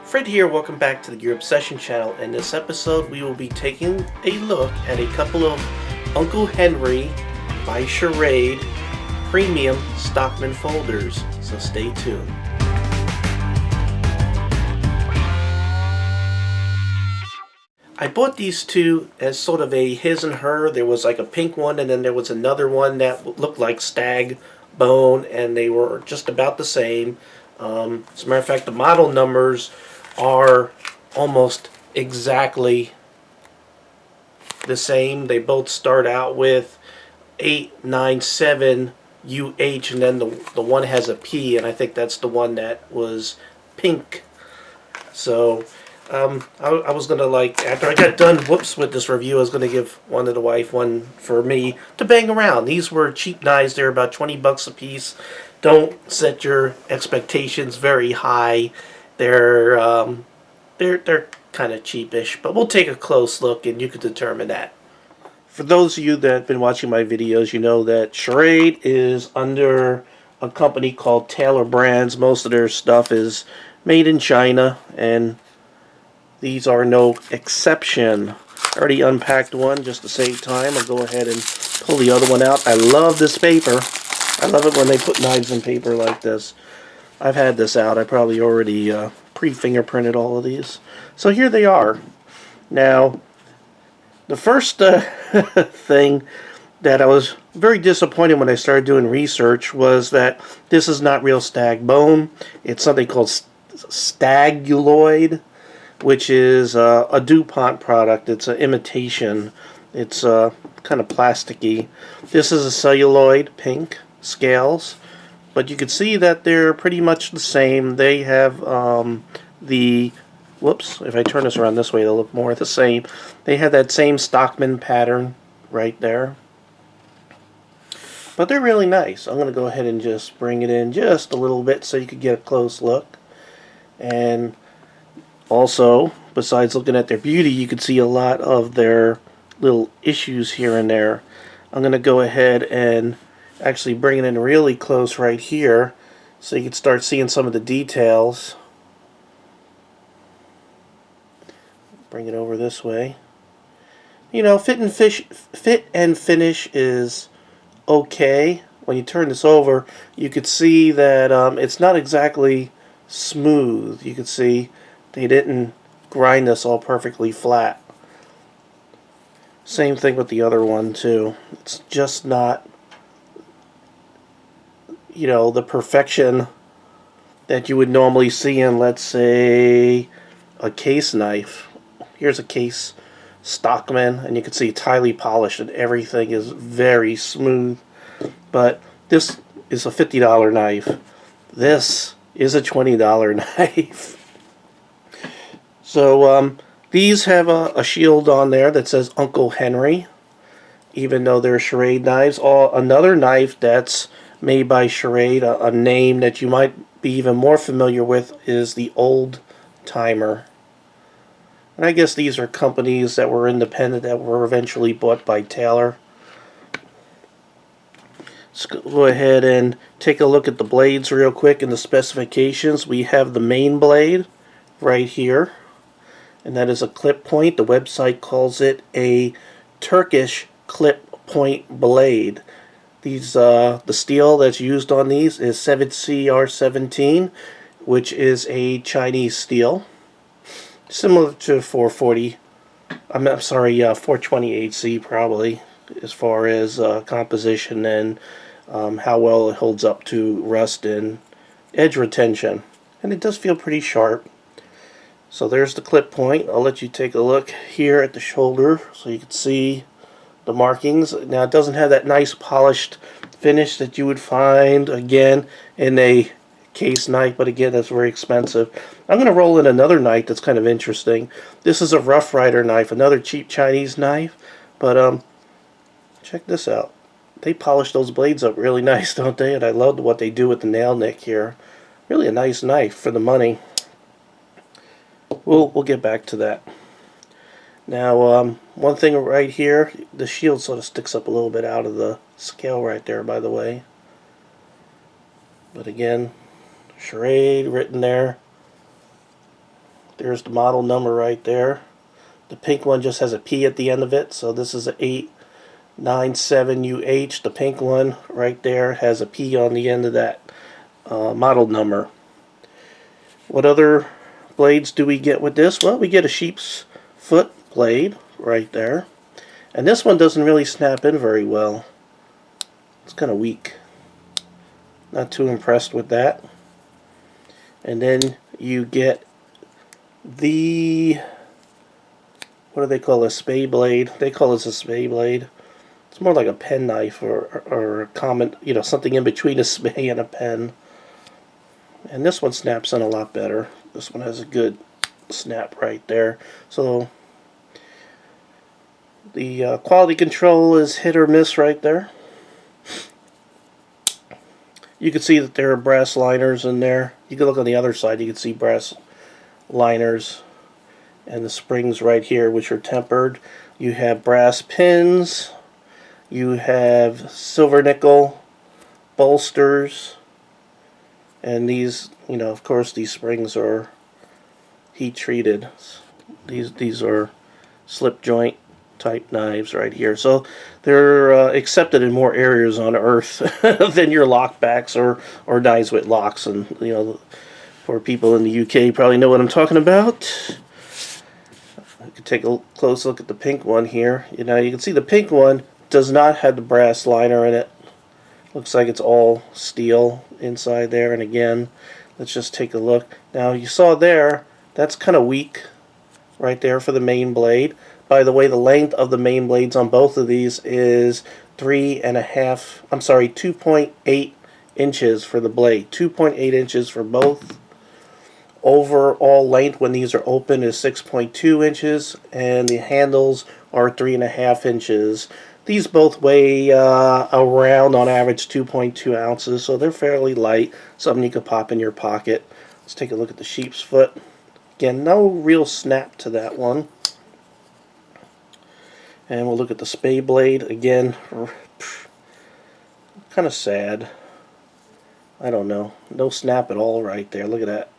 Fred here, welcome back to the Gear Obsession channel. In this episode we will be taking a look at a couple of Uncle Henry by Schrade premium Stockman folders, so stay tuned. I bought these two as sort of a his and her. There was like a pink one and then there was another one that looked like stag bone, and they were just about the same. As a matter of fact, the model numbers are almost exactly the same. They both start out with 897 UH, and then the one has a P, and I think that's the one that was pink. So I was gonna, like, after I got done with this review, I was gonna give one to the wife, one for me to bang around. These were cheap knives. They're about 20 bucks a piece. Don't set your expectations very high. They're kind of cheapish, but we'll take a close look and you can determine that. For those of you that have been watching my videos, you know that Schrade is under a company called Taylor Brands. Most of their stuff is made in China, and these are no exception. I already unpacked one just to save time. I'll go ahead and pull the other one out. I love this paper. I love it when they put knives in paper like this. I've had this out. I probably already pre-fingerprinted all of these. So here they are. Now, the first thing that I was very disappointed when I started doing research was that this is not real stag bone. It's something called staguloid, which is a DuPont product. It's an imitation. It's kind of plasticky. This is a celluloid pink scales, but you can see that they're pretty much the same. They have whoops, if I turn this around this way, they'll look more the same. They have that same Stockman pattern right there. But they're really nice. I'm going to go ahead and just bring it in just a little bit so you can get a close look. And also, besides looking at their beauty, you can see a lot of their little issues here and there. I'm going to go ahead and actually bring it in really close right here so you can start seeing some of the details. Bring it over this way. You know, fit and finish is okay. When you turn this over, you could see that it's not exactly smooth. You can see they didn't grind this all perfectly flat. Same thing with the other one too. It's just not, you know, the perfection that you would normally see in, let's say, a case knife. Here's a case Stockman, and you can see it's highly polished and everything is very smooth. But this is a $50 knife. This is a $20 knife. So these have a shield on there that says Uncle Henry, even though they're Schrade knives. Another knife that's made by Schrade, a name that you might be even more familiar with, is the Old Timer. And I guess these are companies that were independent that were eventually bought by Taylor. Let's go ahead and take a look at the blades real quick and the specifications. We have the main blade right here, and that is a clip point. The website calls it a Turkish clip point blade. These the steel that's used on these is 7CR17, which is a Chinese steel, similar to 440. I'm sorry, 428C probably, as far as composition and how well it holds up to rust and edge retention. And it does feel pretty sharp. So there's the clip point. I'll let you take a look here at the shoulder so you can see the markings. Now, it doesn't have that nice polished finish that you would find, again, in a case knife, but again, that's very expensive. I'm going to roll in another knife that's kind of interesting. This is a Rough Rider knife, another cheap Chinese knife, but check this out. They polish those blades up really nice, don't they? And I love what they do with the nail nick here. Really a nice knife for the money. We'll get back to that. Now, one thing right here, the shield sort of sticks up a little bit out of the scale right there, by the way. But again, Schrade written there. There's the model number right there. The pink one just has a P at the end of it, so this is an 897UH. The pink one right there has a P on the end of that model number. What other blades do we get with this? Well, we get a sheep's foot blade right there. And this one doesn't really snap in very well. It's kind of weak. Not too impressed with that. And then you get the, what do they call a spay blade? They call this a spay blade. It's more like a pen knife or a common, you know, something in between a spay and a pen. And this one snaps in a lot better. This one has a good snap right there. So the quality control is hit or miss right there. You can see that there are brass liners in there. You can look on the other side, you can see brass liners and the springs right here, which are tempered. You have brass pins. You have silver nickel bolsters. And these, you know, of course, these springs are heat treated. These are slip joint type knives right here. So they're accepted in more areas on Earth than your lockbacks or knives with locks. And, you know, for people in the UK, probably know what I'm talking about. You can take a close look at the pink one here. You know, you can see the pink one does not have the brass liner in it. Looks like it's all steel inside there. And again, let's just take a look. Now you saw there, that's kind of weak right there for the main blade. By the way, the length of the main blades on both of these is 2.8 inches for the blade. 2.8 inches for both. Overall length when these are open is 6.2 inches, and the handles are 3.5 inches. These both weigh around, on average, 2.2 ounces, so they're fairly light. Something you could pop in your pocket. Let's take a look at the sheep's foot. Again, no real snap to that one. And we'll look at the spay blade. Again, kind of sad. I don't know. No snap at all right there. Look at that.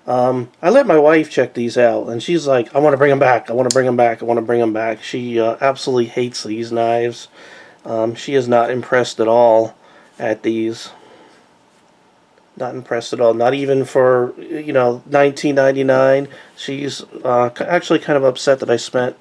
I let my wife check these out, and she's like, I want to bring them back, I want to bring them back, I want to bring them back. She absolutely hates these knives. She is not impressed at all at these. Not impressed at all. Not even for, you know, $19.99. She's actually kind of upset that I spent,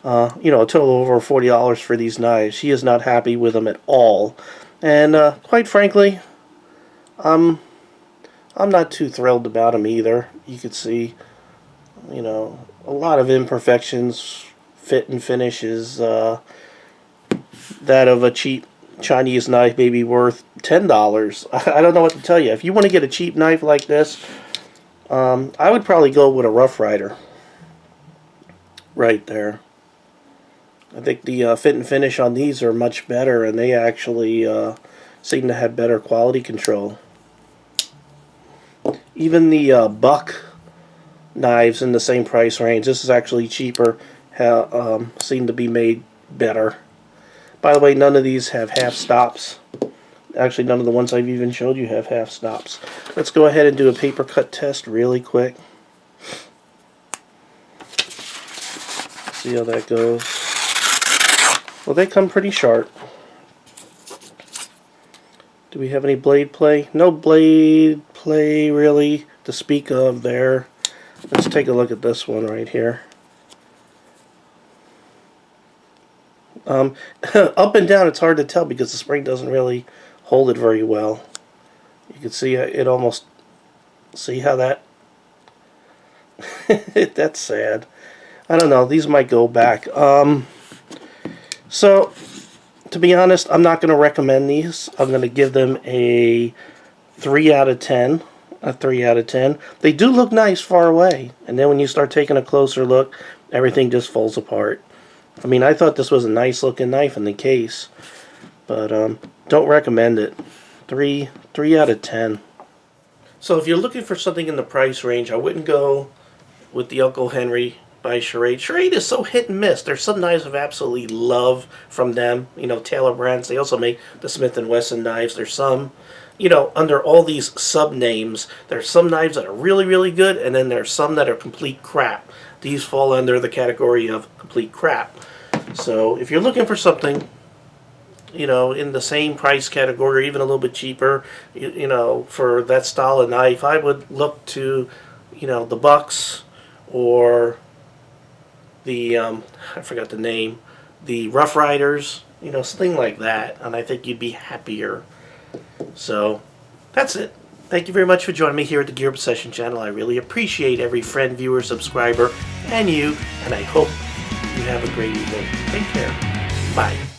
you know, a total of over $40 for these knives. She is not happy with them at all. And quite frankly, I'm not too thrilled about them either. You could see, you know, a lot of imperfections. Fit and finish is that of a cheap Chinese knife, maybe worth $10. I don't know what to tell you. If you want to get a cheap knife like this, I would probably go with a Rough Rider. Right there. I think the fit and finish on these are much better, and they actually seem to have better quality control. Even the Buck knives in the same price range, this is actually cheaper, seem to be made better. By the way, none of these have half stops. Actually, none of the ones I've even showed you have half stops. Let's go ahead and do a paper cut test really quick. See how that goes. Well, they come pretty sharp. Do we have any blade play? No blade play really to speak of there. Let's take a look at this one right here. Up and down it's hard to tell because the spring doesn't really hold it very well. You can see it almost, see how that that's sad. I don't know, these might go back. So to be honest, I'm not going to recommend these. I'm going to give them a 3 out of 10. A 3 out of 10. They do look nice far away, and then when you start taking a closer look, everything just falls apart. I mean, I thought this was a nice looking knife in the case, but don't recommend it. 3 out of 10. So if you're looking for something in the price range, I wouldn't go with the Uncle Henry by Schrade. Schrade is so hit and miss. There's some knives I've absolutely love from them. You know, Taylor brands. They also make the Smith & Wesson knives. There's some, you know, under all these sub-names, there's some knives that are really, really good, and then there's some that are complete crap. These fall under the category of complete crap. So if you're looking for something, you know, in the same price category, even a little bit cheaper, you know, for that style of knife, I would look to, you know, the Bucks or the, I forgot the name, the Rough Riders, you know, something like that, and I think you'd be happier. So, that's it. Thank you very much for joining me here at the Gear Obsession channel. I really appreciate every friend, viewer, subscriber, and you, and I hope you have a great evening. Take care. Bye.